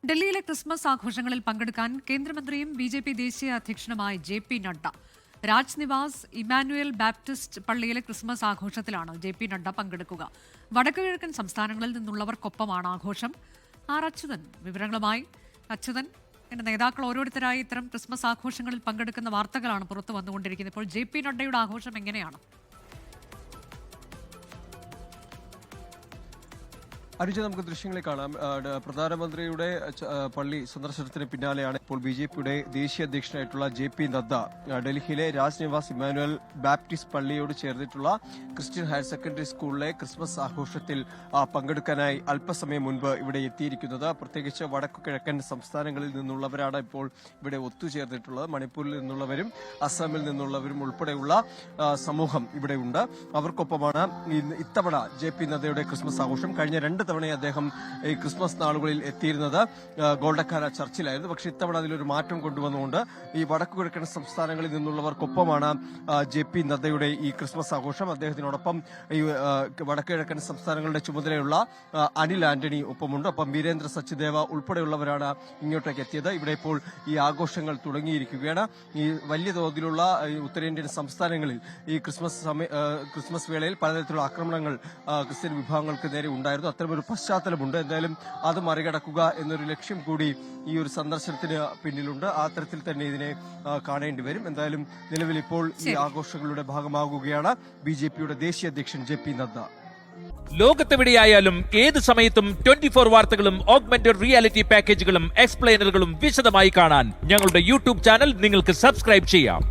ഡൽഹിയിലെ ക്രിസ്മസ് ആഘോഷങ്ങളിൽ പങ്കെടുക്കാൻ കേന്ദ്രമന്ത്രിയും ബി.ജെ.പി. ദേശീയ അധ്യക്ഷനുമായ JP. Nadda Raj Niwas Immanuel Baptist പള്ളിയിലെ ക്രിസ്മസ് ആഘോഷത്തിലാണ് ജെ.പി. നഡ്ഡ പങ്കെടുക്കുക. വടക്കുകിഴക്കൻ സംസ്ഥാനങ്ങളിൽ നിന്നുള്ളവർക്കൊപ്പമാണ് ആഘോഷം. ആർ അച്യുതൻ വിവരങ്ങളുമായി. അച്യുതൻ, നേതാക്കൾ ഓരോരുത്തരായി ഇത്തരം ക്രിസ്മസ് ആഘോഷങ്ങളിൽ പങ്കെടുക്കുന്ന വാർത്തകളാണ് പുറത്തു വന്നുകൊണ്ടിരിക്കുന്നത്. ഇപ്പോൾ ജെ.പി. നഡ്ഡയുടെ ആഘോഷം എങ്ങനെയാണ്? അനുജ, നമുക്ക് ദൃശ്യങ്ങളിൽ കാണാം. പ്രധാനമന്ത്രിയുടെ പള്ളി സന്ദർശനത്തിന് പിന്നാലെയാണ് ഇപ്പോൾ ബി.ജെ.പിയുടെ ദേശീയ അധ്യക്ഷനായിട്ടുള്ള ജെ.പി. നദ്ദ ഡൽഹിയിലെ രാജ് നിവാസ് ഇമാനുവൽ ബാപ്റ്റിസ്റ്റ് പള്ളിയോട് ചേർന്നിട്ടുള്ള ക്രിസ്ത്യൻ ഹയർ സെക്കൻഡറി സ്കൂളിലെ ക്രിസ്മസ് ആഘോഷത്തിൽ പങ്കെടുക്കാനായി അല്പസമയം മുൻപ് ഇവിടെ എത്തിയിരിക്കുന്നത്. പ്രത്യേകിച്ച് വടക്കു കിഴക്കൻ സംസ്ഥാനങ്ങളിൽ നിന്നുള്ളവരാണ് ഇപ്പോൾ ഇവിടെ ഒത്തുചേർന്നിട്ടുള്ളത്. മണിപ്പൂരിൽ നിന്നുള്ളവരും അസമിൽ നിന്നുള്ളവരും ഉൾപ്പെടെയുള്ള സമൂഹം ഇവിടെയുണ്ട്. അവർക്കൊപ്പമാണ് ഇത്തവണ ജെ.പി. നദ്ദയുടെ ക്രിസ്മസ് ആഘോഷം. കഴിഞ്ഞ 2 തവണ അദ്ദേഹം ഈ ക്രിസ്മസ് നാളുകളിൽ എത്തിയിരുന്നത് ഗോൾഡക്കാര ചർച്ചിലായിരുന്നു. പക്ഷേ ഇത്തവണ അതിലൊരു മാറ്റം കൊണ്ടുവന്നുകൊണ്ട് ഈ വടക്കു കിഴക്കൻ സംസ്ഥാനങ്ങളിൽ നിന്നുള്ളവർക്കൊപ്പമാണ് ജെ.പി. നദ്ദയുടെ ഈ ക്രിസ്മസ് ആഘോഷം. അദ്ദേഹത്തിനോടൊപ്പം ഈ വടക്കു കിഴക്കൻ സംസ്ഥാനങ്ങളുടെ ചുമതലയുള്ള അനിൽ ആന്റണി ഒപ്പമുണ്ട്. ഒപ്പം വീരേന്ദ്ര സച്ദേവ ഉൾപ്പെടെയുള്ളവരാണ് ഇങ്ങോട്ടേക്ക് എത്തിയത്. ഇവിടെ ഇപ്പോൾ ഈ ആഘോഷങ്ങൾ തുടങ്ങിയിരിക്കുകയാണ്. ഈ വലിയ തോതിലുള്ള ഉത്തരേന്ത്യൻ സംസ്ഥാനങ്ങളിൽ ഈ ക്രിസ്മസ് വേളയിൽ പലതരത്തിലുള്ള ആക്രമണങ്ങൾ ക്രിസ്ത്യൻ വിഭാഗങ്ങൾക്ക് നേരെ ഉണ്ടായിരുന്നു. അത്തരമൊരു പശ്ചാത്തലമുണ്ട്. എന്തായാലും അത് മറികടക്കുക എന്നൊരു ലക്ഷ്യം കൂടി ഈ ഒരു സന്ദർശനത്തിന് പിന്നിലുണ്ട്. ആ തരത്തിൽ തന്നെ ഇതിനെ കാണേണ്ടി വരും. എന്തായാലും നിലവിൽ ഇപ്പോൾ ഈ ആഘോഷങ്ങളുടെ ഭാഗമാകുകയാണ് ബി.ജെ.പിയുടെ ദേശീയ അധ്യക്ഷൻ ജെ.പി. നദ്ദ. ലോകത്തെവിടെയായാലും ഏത് സമയത്തും 24 വാർത്തകളും ഓഗ്മെന്റഡ് റിയാലിറ്റി പാക്കേജുകളും എക്സ്പ്ലെയിനറുകളും വിശദമായി കാണാൻ ഞങ്ങളുടെ യൂട്യൂബ് ചാനൽ നിങ്ങൾക്ക് സബ്സ്ക്രൈബ് ചെയ്യാം.